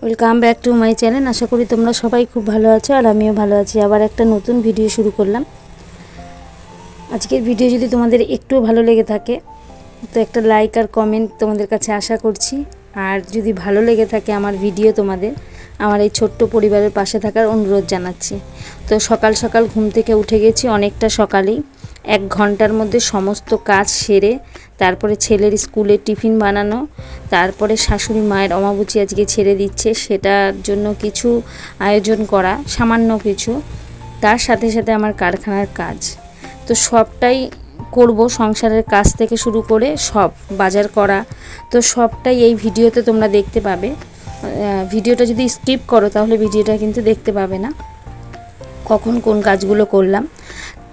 Welcome back to my channel. আশা করি তোমরা সবাই খুব ভালো আছো আর আমিও ভালো আছি। আবার একটা নতুন ভিডিও শুরু করলাম। আজকের ভিডিও যদি তোমাদের একটু ভালো লেগে থাকে তো একটা লাইক আর কমেন্ট তোমাদের কাছে আশা করছি। আর যদি ভালো লেগে থাকে আমার ভিডিও, তোমাদের আমার এই ছোট্ট পরিবারের পাশে থাকার অনুরোধ জানাচ্ছি। তো সকাল সকাল ঘুম থেকে উঠে গেছি অনেকটা সকালেই। 1 ঘন্টার মধ্যে সমস্ত কাজ সেরে তারপরে ছেলের স্কুলে টিফিন বানানো, তারপরে শাশুড়ি মায়ের অমাবুচি আজকে ছেড়ে দিচ্ছে, সেটার জন্য কিছু আয়োজন করা, সামান্য কিছু। তার সাথে সাথে আমার কারখানার কাজ, তো সবটাই করব। সংসারের কাজ থেকে শুরু করে সব বাজার করা, তো সবটাই এই ভিডিওতে তোমরা দেখতে পাবে। ভিডিওটা যদি স্কিপ করো তাহলে ভিডিওটা কিন্তু দেখতে পাবে না, কখন কোন কাজগুলো করলাম।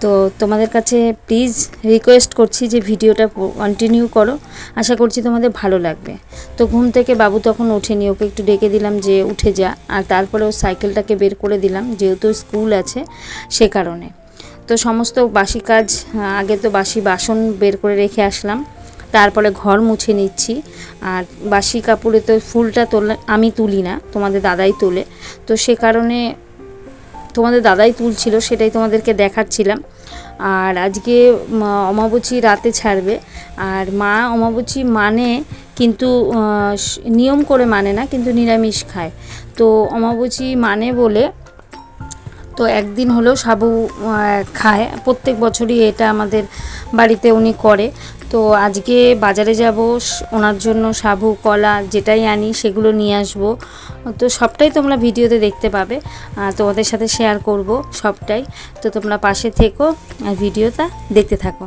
তো তোমাদের কাছে প্লিজ রিকোয়েস্ট করছি যে ভিডিওটা কন্টিনিউ করো, আশা করছি তোমাদের ভালো লাগবে। তো ঘুম থেকে বাবু তখন ওঠেনি, ওকে একটু ডেকে দিলাম যে উঠে যা, আর তারপরে ও সাইকেলটাকে বের করে দিলাম যেহেতু স্কুল আছে সে কারণে। তো সমস্ত বাসি কাজ, আগে তো বাসি বাসন বের করে রেখে আসলাম, তারপরে ঘর মুছে নিচ্ছি। আর বাসি কাপড়ে তো ফুলটা আমি তুলি না, তোমাদের দাদাই তোলে, তো সে কারণে তোমাদের দাদাই তুলছিল, সেটাই তোমাদেরকে দেখাচ্ছিলাম। আর আজকে অমাবস্যা রাতে ছাড়বে, আর মা অমাবস্যা মানে কিন্তু নিয়ম করে মানে না, কিন্তু নিরামিষ খায়। তো অমাবস্যা মানে বলে তো একদিন হলেও সাবু খায়, প্রত্যেক বছরই এটা আমাদের বাড়িতে উনি করে। তো আজকে বাজারে যাব, ওনার জন্য সাবু কলা যেটাই আনি সেগুলো নিয়ে আসব। তো সবটাই তোমরা ভিডিওতে দেখতে পাবে, তোমাদের সাথে শেয়ার করব সবটাই। তো তোমরা পাশে থেকো আর ভিডিওটা দেখতে থাকো।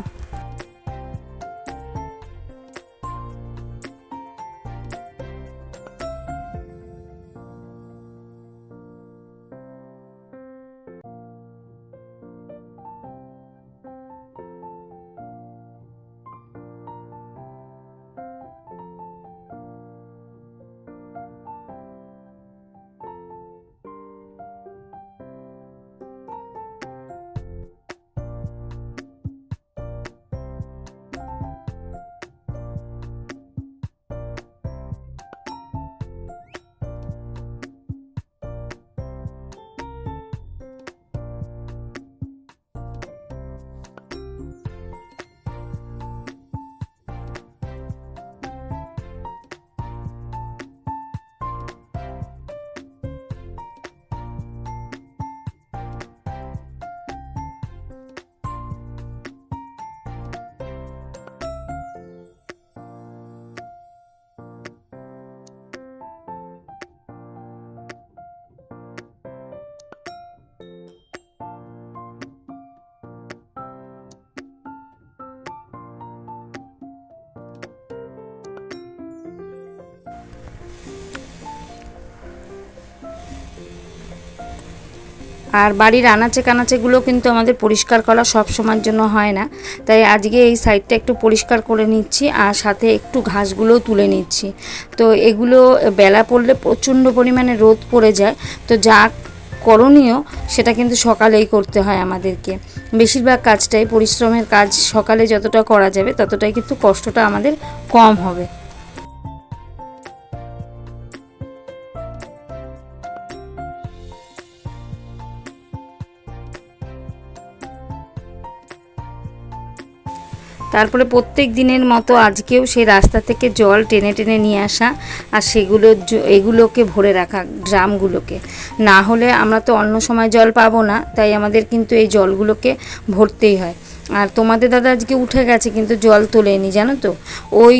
আর বাড়ির আনাচে কানাচেগুলো কিন্তু আমাদের পরিষ্কার করা সব সময়ের জন্য হয় না, তাই আজকে এই সাইডটা একটু পরিষ্কার করে নিচ্ছি, আর সাথে একটু ঘাসগুলোও তুলে নিচ্ছি। তো এগুলো বেলা পড়লে প্রচণ্ড পরিমাণে রোদ পড়ে যায়, তো যা করণীয় সেটা কিন্তু সকালেই করতে হয় আমাদেরকে। বেশিরভাগ কাজটাই পরিশ্রমের কাজ, সকালে যতটা করা যাবে ততটাই কিন্তু কষ্টটা আমাদের কম হবে। তারপরে প্রত্যেক দিনের মতো আজকেও সেই রাস্তা থেকে জল টেনে টেনে নিয়ে আসা, আর এগুলোকে ভরে রাখা ড্রামগুলোকে। না হলে আমরা তো অন্য সময় জল পাবো না, তাই আমাদের কিন্তু এই জলগুলোকে ভরতেই হয়। আর তোমাদের দাদা আজকে উঠে গেছে কিন্তু জল তোলেনি, জানো তো। ওই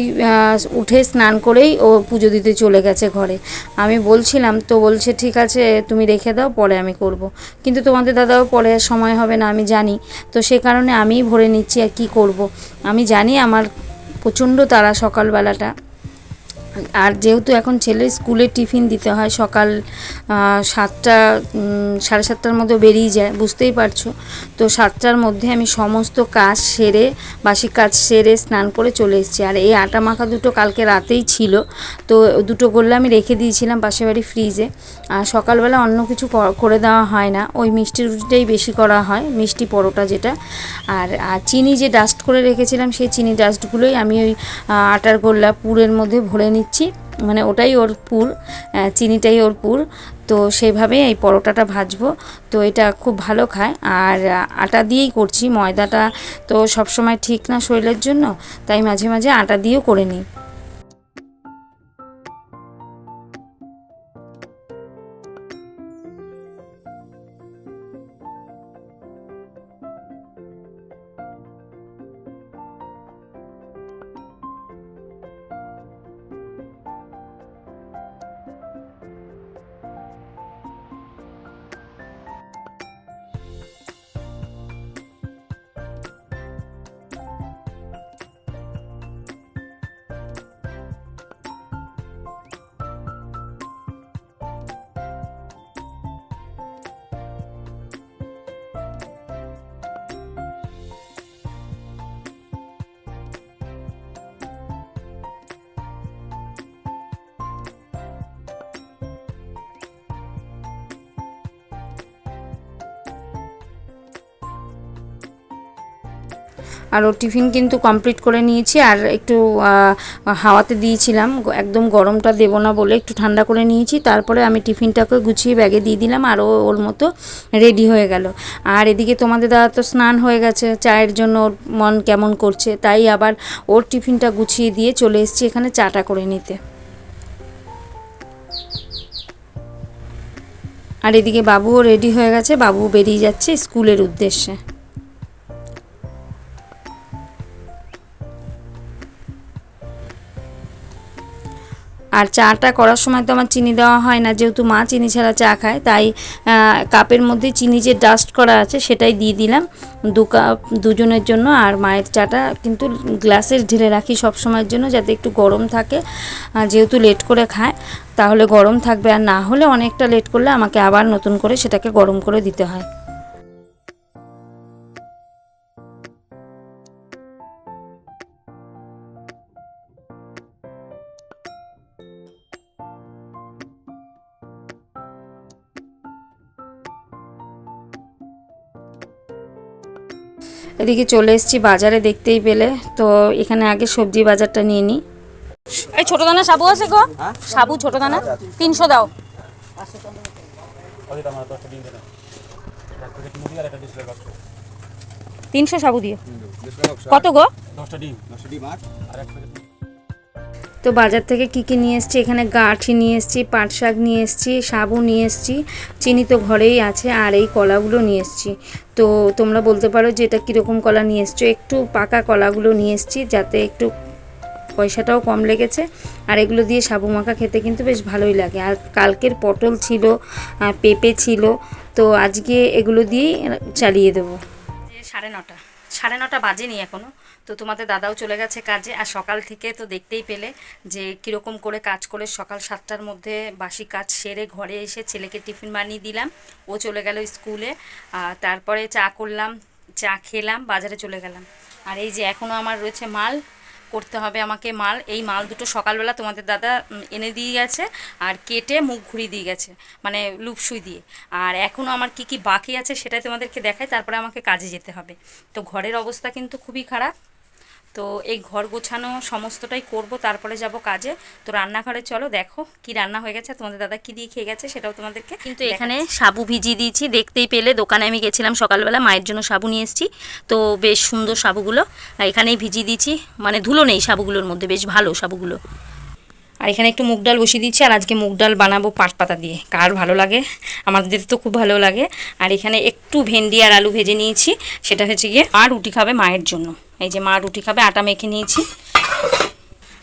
উঠে স্নান করেই ও পুজো দিতে চলে গেছে ঘরে। আমি বলছিলাম তো, বলছে ঠিক আছে তুমি রেখে দাও, পরে আমি করব। কিন্তু তোমাদের দাদাও পরে সময় হবে না আমি জানি, তো সে কারণে আমিই ভরে নিচ্ছি। আর কি করব, আমি জানি আমার প্রচণ্ড তাড়া সকালবেলাটা। আর যেহেতু এখন ছেলের স্কুলে টিফিন দিতে হয়, সকাল 7টা 7:30টার মধ্যে বেরিয়ে যায়, বুঝতেই পারছো। তো 7টার মধ্যে আমি সমস্ত কাজ সেরে, বাসি কাজ সেরে স্নান করে চলে এসেছি। আর এই আটা মাখা দুটো কালকে রাতেই ছিল, তো দুটো গোল্লা আমি রেখে দিয়েছিলাম পাশের বাড়ি ফ্রিজে। আর সকালবেলা অন্য কিছু করে দেওয়া হয় না, ওই মিষ্টি রুটিটাই বেশি করা হয়, মিষ্টি পরোটা যেটা। আর চিনি যে ডাস্ট করে রেখেছিলাম সেই চিনি ডাস্টগুলোই আমি ওই আটার গোল্লা পুরের মধ্যে ভরে নিচ্ছি। নিচ্ছি, মানে ওটাই ওর পুর, চিনিটাই ওর পুর। তো সেইভাবে এই পরোটাটা ভাজবো। তো এটা খুব ভালো খায়, আর আটা দিয়েই করছি, ময়দাটা তো সবসময় ঠিক না শরীরের জন্য, তাই মাঝে মাঝে আটা দিয়েও করে নিই। আর ওর টিফিন কিন্তু কমপ্লিট করে নিয়েছি, আর একটু হাওয়াতে দিয়েছিলাম, একদম গরমটা দেবো না বলে একটু ঠান্ডা করে নিয়েছি। তারপরে আমি টিফিনটাকে গুছিয়ে ব্যাগে দিয়ে দিলাম, আর ও ওর মতো রেডি হয়ে গেল। আর এদিকে তোমাদের দাদা তো স্নান হয়ে গেছে, চায়ের জন্য ওর মন কেমন করছে, তাই আবার ওর টিফিনটা গুছিয়ে দিয়ে চলে এসেছি এখানে চাটা করে নিতে। আর এদিকে বাবুও রেডি হয়ে গেছে, বাবু বেরিয়ে যাচ্ছে স্কুলের উদ্দেশ্যে। আর চাটা করার সময় তো আমার চিনি দেওয়া হয় না, যেহেতু মা চিনি ছাড়া চা খায়, তাই কাপের মধ্যে চিনি যে ডাস্ট করা আছে সেটাই দিয়ে দিলাম 2 কাপ দুজনের জন্য। আর মায়ের চাটা কিন্তু গ্লাসে ঢেলে রাখি সব সময়ের জন্য, যাতে একটু গরম থাকে, যেহেতু লেট করে খায় তাহলে গরম থাকবে, আর না হলে অনেকটা লেট করলে আমাকে আবার নতুন করে সেটাকে গরম করে দিতে হয়। এদিকে চলে এসেছি বাজারে, দেখতেই পেলে। তো এখানে আগে সবজি বাজারটা নিয়ে নিই। এই ছোট দানা সাবু আছে গো, সাবু ছোট দানা 300 দাও। 300 সাবু দিও। কত গো? 10টা ডিম। তো বাজার থেকে কি কি নিয়ে এসেছি, এখানে গাঁঠি নিয়ে এসেছি, পাট শাক নিয়ে এসেছি, সাবু নিয়ে এসেছি, চিনি তো ঘরেই আছে, আর এই কলাগুলো নিয়ে এসেছি। তো তোমরা বলতে পারো যে এটা কীরকম কলা নিয়ে এসছো, একটু পাকা কলাগুলো নিয়ে এসেছি, যাতে একটু পয়সাটাও কম লেগেছে। আর এগুলো দিয়ে সাবু মাখা খেতে কিন্তু বেশ ভালোই লাগে। আর কালকের পটল ছিল, পেঁপে ছিল, তো আজকে এগুলো দিয়েই চালিয়ে দেবো। 9:30 বাজেনি এখনও। তো তোমাদের দাদাও চলে গেছে কাজে, আর সকাল থেকে তো দেখতেই পেলে যে কীরকম করে কাজ করে সকাল 7টার মধ্যে বাসি কাজ সেরে ঘরে এসে ছেলেকে টিফিন বানিয়ে দিলাম, ও চলে গেল স্কুলে। তারপরে চা করলাম, চা খেলাম, বাজারে চলে গেলাম। আর এই যে এখনও আমার রয়েছে মাল করতে হবে, আমাকে মাল, এই মাল দুটো সকালবেলা তোমাদের দাদা এনে দিয়ে গেছে, আর কেটে মুখ ঘুরিয়ে দিয়ে গেছে, মানে লুপসুই দিয়ে। আর এখনও আমার কি কি বাকি আছে সেটাই তোমাদেরকে দেখাই, তারপরে আমাকে কাজে যেতে হবে। তো ঘরের অবস্থা কিন্তু খুবই খারাপ, তো এই ঘর গোছানো সমস্তটাই করব, তারপরে যাব কাজে। তো রান্নাঘরে চলো, দেখো কি রান্না হয়ে গেছে, তোমাদের দাদা কি দিয়ে খেয়ে গেছে সেটাও তোমাদেরকে। কিন্তু এখানে সাবু ভিজিয়ে দিয়েছি, দেখতেই পেলে দোকানে আমি গেছিলাম সকালবেলা, মায়ের জন্য সাবু নিয়ে এসেছি। তো বেশ সুন্দর সাবুগুলো এখানেই ভিজিয়ে দিয়েছি, মানে ধুলো নেই সাবুগুলোর মধ্যে, বেশ ভালো সাবুগুলো। আর এখানে একটু মুগ ডাল বসিয়ে দিচ্ছি, আর আজকে মুগ ডাল বানাবো পাট পাতা দিয়ে, কার ভালো লাগে, আমাদের তো খুব ভালো লাগে। আর এখানে একটু ভেন্ডি আর আলু ভেজে নিয়েছি, সেটা হচ্ছে গিয়ে মা রুটি খাবে মায়ের জন্য। এই যে মা রুটি খাবে, আটা মেখে নিয়েছি।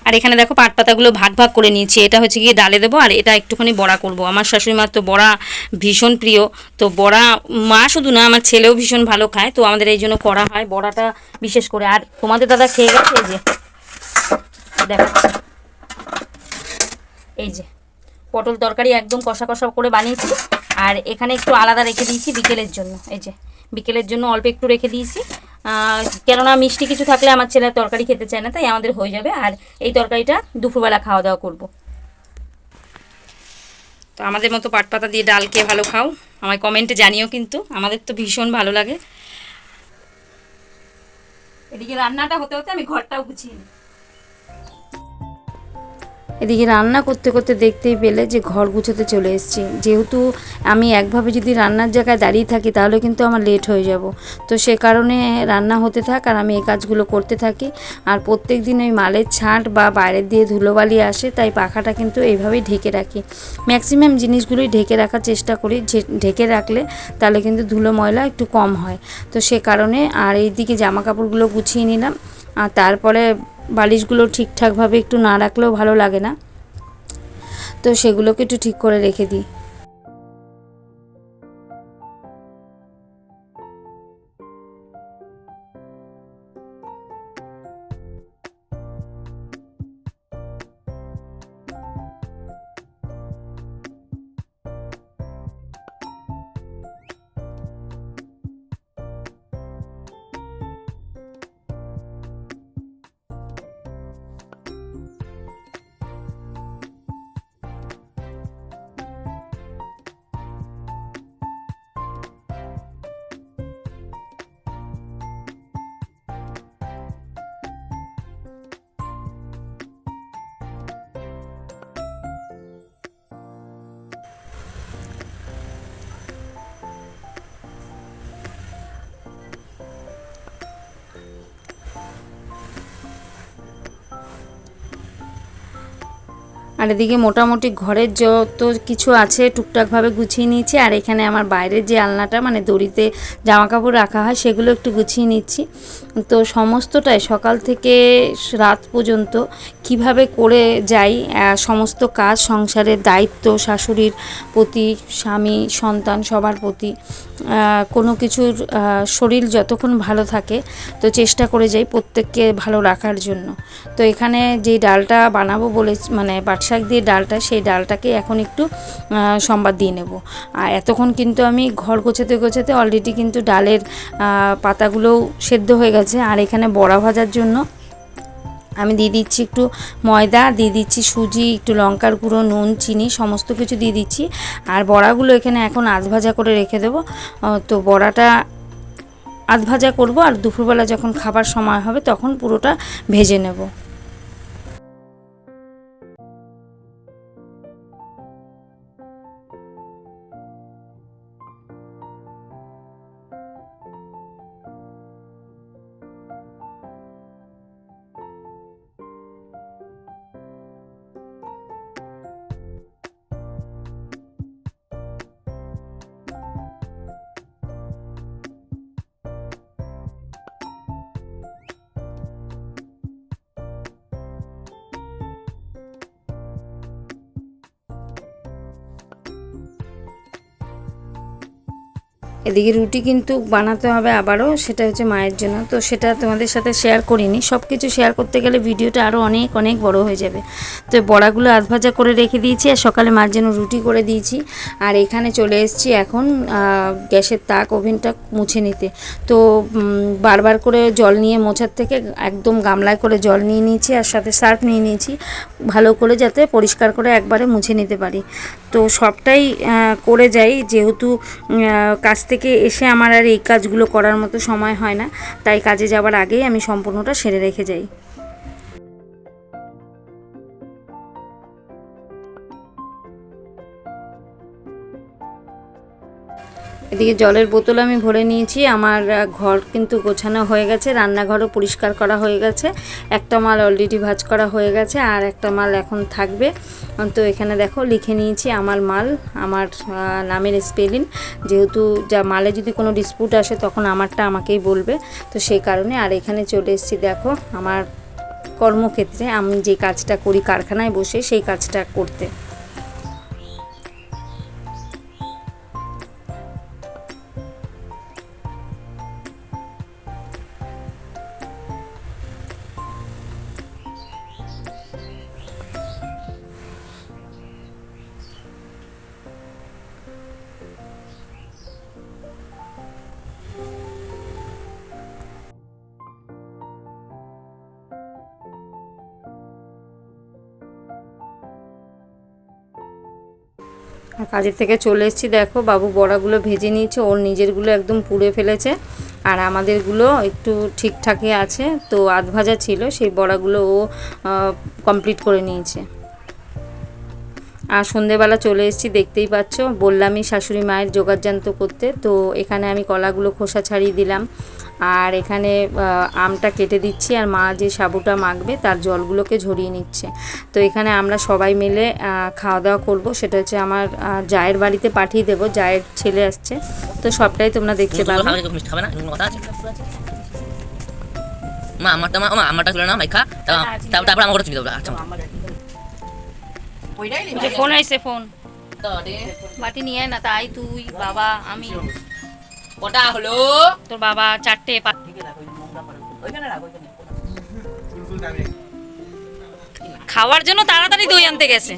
আর এখানে দেখো পাট পাতাগুলো ভাগ ভাগ করে নিয়েছি, এটা হচ্ছে গিয়ে ডালে দেবো, আর এটা একটুখানি বড়া করব। আমার শাশুড়ি মার তো বড়া ভীষণ প্রিয়, তো বড়া মা শুধু না আমার ছেলেও ভীষণ ভালো খায়, তো আমাদের এই জন্য করা হয় বড়াটা বিশেষ করে। আর তোমাদের দাদা খেয়ে গেছে, এই যে দেখাচ্ছি, এই যে পটল তরকারি একদম কষা কষা করে বানিয়েছি, আর এখানে একটু আলাদা রেখে দিয়েছি বিকেলের জন্য। এই যে বিকেলের জন্য অল্প একটু রেখে দিয়েছি, কেননা মিষ্টি কিছু থাকলে আমার ছেলে তরকারি খেতে চায় না, তাই আমাদের হয়ে যাবে। আর এই তরকারিটা দুপুরবেলা খাওয়া দাওয়া করব। তো আমাদের মতো পাট পাতা দিয়ে ডাল কে ভালো খাও, আমায় কমেন্টে জানিও, কিন্তু আমাদের তো ভীষণ ভালো লাগে। এদিকে রান্নাটা হতে হতে আমি ঘরটাও গুছিয়ে নিই। এদিকে রান্না করতে করতে দেখতেই পেলে যে ঘর গুছোতে চলে এসেছি। যেহেতু আমি একভাবে যদি রান্নার জায়গায় দাঁড়িয়ে থাকি তাহলে কিন্তু আমার লেট হয়ে যাব, তো সে কারণে রান্না হতে থাক আর আমি এই কাজগুলো করতে থাকি। আর প্রত্যেক দিন ওই মালের ছাঁট বা বাইরের দিয়ে ধুলোবালি আসে, তাই পাখাটা কিন্তু এইভাবেই ঢেকে রাখি। ম্যাক্সিমাম জিনিসগুলোই ঢেকে রাখার চেষ্টা করি, যে ঢেকে রাখলে তাহলে কিন্তু ধুলো ময়লা একটু কম হয়। তো সে কারণে আর এইদিকে জামা কাপড়গুলো গুছিয়ে নিলাম। আর তারপরে বালিশগুলো ঠিকঠাকভাবে একটু না রাখলেও ভালো লাগে না, তো সেগুলোকে একটু ঠিক করে রেখে দিই। আর এদিকে মোটামুটি ঘরের যত কিছু আছে টুকটাকভাবে গুছিয়ে নিয়েছি। আর এখানে আমার বাইরের যে আলনাটা মানে দড়িতে জামা কাপড় রাখা হয় সেগুলো একটু গুছিয়ে নিচ্ছি। তো সমস্তটাই সকাল থেকে রাত পর্যন্ত কিভাবে করে যাই, সমস্ত কাজ, সংসারের দায়িত্ব, শাশুড়ির প্রতি, স্বামী, সন্তান সবার প্রতি, কোনো কিছুর শরীর যতক্ষণ ভালো থাকে তো চেষ্টা করে যাই প্রত্যেককে ভালো রাখার জন্য। তো এখানে যেই ডালটা বানাবো বলে মানে পাট শাক দিয়ে ডালটা, সেই ডালটাকে এখন একটু সম্বাদ দিয়ে নেব। আর এতক্ষণ কিন্তু আমি ঘর গোছাতে গোছাতে অলরেডি কিন্তু ডালের পাতাগুলোও সেদ্ধ হয়ে গেছে। আর এখানে বড়া ভাজার জন্য আমি দিয়ে দিচ্ছি একটু ময়দা, দিয়ে দিচ্ছি সুজি, একটু লঙ্কার গুঁড়ো, নুন, চিনি সমস্ত কিছু দিয়ে দিচ্ছি। আর বড়াগুলো এখানে এখন আধ ভাজা করে রেখে দেবো। তো বড়াটা আধ ভাজা করব, আর দুপুরবেলা যখন খাবার সময় হবে তখন পুরোটা ভেজে নেব। এদিকে রুটি কিন্তু বানাতে হবে আবারও, সেটা হচ্ছে মায়ের জন্য। তো সেটা তোমাদের সাথে শেয়ার করিনি, সব কিছু শেয়ার করতে গেলে ভিডিওটা আরও অনেক অনেক বড় হয়ে যাবে। তো বড়াগুলো আধ ভাজা করে রেখে দিয়েছি, আর সকালে মার জন্য রুটি করে দিয়েছি। আর এখানে চলে এসেছি এখন গ্যাসের তাক, ওভেনটা মুছে নিতে। তো বারবার করে জল নিয়ে মোছার থেকে একদম গামলায় করে জল নিয়ে নিয়েছি, আর সাথে সার্ফ নিয়ে নিয়েছি, ভালো করে যাতে পরিষ্কার করে একবারে মুছে নিতে পারি। তো সবটাই করে যাই, যেহেতু কাজ থেকে এসে আমার আর এই কাজগুলো করার মতো সময় হয় না, তাই কাজে যাওয়ার আগেই আমি সম্পূর্ণটা সেরে রেখে যাই। এদিকে জলের বোতল আমি ভরে নিয়েছি। আমার ঘর কিন্তু গোছানো হয়ে গেছে, রান্নাঘরও পরিষ্কার করা হয়ে গেছে। একটা মাল অলরেডি ভাজ করা হয়ে গেছে, আর একটা মাল এখন থাকবে। তো এখানে দেখো লিখে নিয়েছি আমার মাল, আমার নামের স্পেলিং, যেহেতু যা মালে যদি কোনো ডিসপুট আসে তখন আমারটা আমাকেই বলবে, তো সেই কারণে। আর এখানে চলে এসেছি দেখো আমার কর্মক্ষেত্রে, আমি যে কাজটা করি কারখানায় বসে সেই কাজটা করতে। কাজের থেকে চলে এসেছি, দেখো বাবু বড়াগুলো ভেজে নিয়েছে, ওর নিজেরগুলো একদম পুড়ে ফেলেছে, আর আমাদেরগুলো একটু ঠিকঠাকই আছে। তো আধ ভাজা ছিল, সেই বড়াগুলো ও কমপ্লিট করে নিয়েছে। আর সন্ধেবেলা চলে এসেছি, দেখতেই পাচ্ছ, বললামই শাশুড়ি মায়ের জোগাড়যন্ত্র করতে। তো এখানে আমি কলাগুলো খোসা ছাড়িয়ে দিলাম, আর এখানে আমটা কেটে দিচ্ছি, আর মা যে সাবুটা মাখবে তার জলগুলোকে ঝরিয়ে নিচ্ছে। তো এখানে আমরা সবাই মিলে খাওয়া দাওয়া করব, সেটা হচ্ছে আমার জায়ের বাড়িতে পাঠিয়ে দেবো, জায়ের ছেলে আসছে। তো সবটাই তোমরা দেখতে পাবে। মা আমারটা ছিল না মাইখা, তারপর আমার কথা তুমি দাও। আচ্ছা ফোন আইছে, ফোন বাটি নিয়ে না, তাই তুই বাবা আমি কটা হলো তোর বাবা 4টে খাওয়ার জন্য তাড়াতাড়ি দই আনতে গেছে,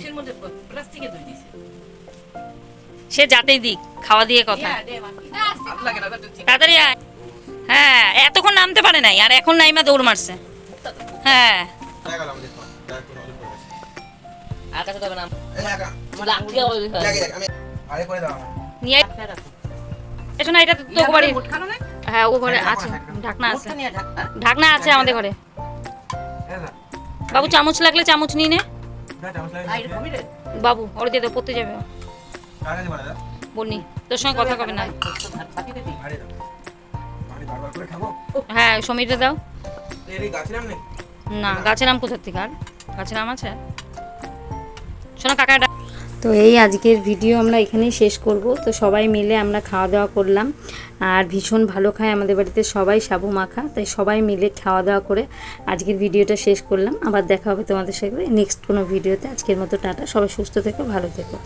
সে যাতেই দিক, খাওয়া দিয়ে কথা। তাড়াতাড়ি আয়। হ্যাঁ, এতক্ষণ নামতে পারে নাই, আর এখন নাইমা দৌড় মারছে। হ্যাঁ আর কাছে দেবে না নিয়ে এসো না, এটা তো বাড়ি। হ্যাঁ ও ঘরে আছে, ঢাকনা আছে, ঢাকনা আছে আমাদের ঘরে। বাবু চামচ লাগলে চামচ নিয়ে নে বাবু, ওর দিয়ে দাও, পড়তে যাবে বলনি, তোর সঙ্গে কথা কবে না। হ্যাঁ সমীরটা দাও না, গাছের আম কোথার থেকে, আর গাছের আম আছে শোনো কাকাটা। তো এই আজকের ভিডিও আমরা এখানেই শেষ করব। তো সবাই মিলে আমরা খাওয়া দাওয়া করলাম, আর ভীষণ ভালো খায় আমাদের বাড়িতে সবাই সাবু মাখা, তাই সবাই মিলে খাওয়া দাওয়া করে আজকের ভিডিওটা শেষ করলাম। আবার দেখা হবে তোমাদের সাথে নেক্সট কোনো ভিডিওতে। আজকের মতো টাটা, সবাই সুস্থ থেকো, ভালো থেকো।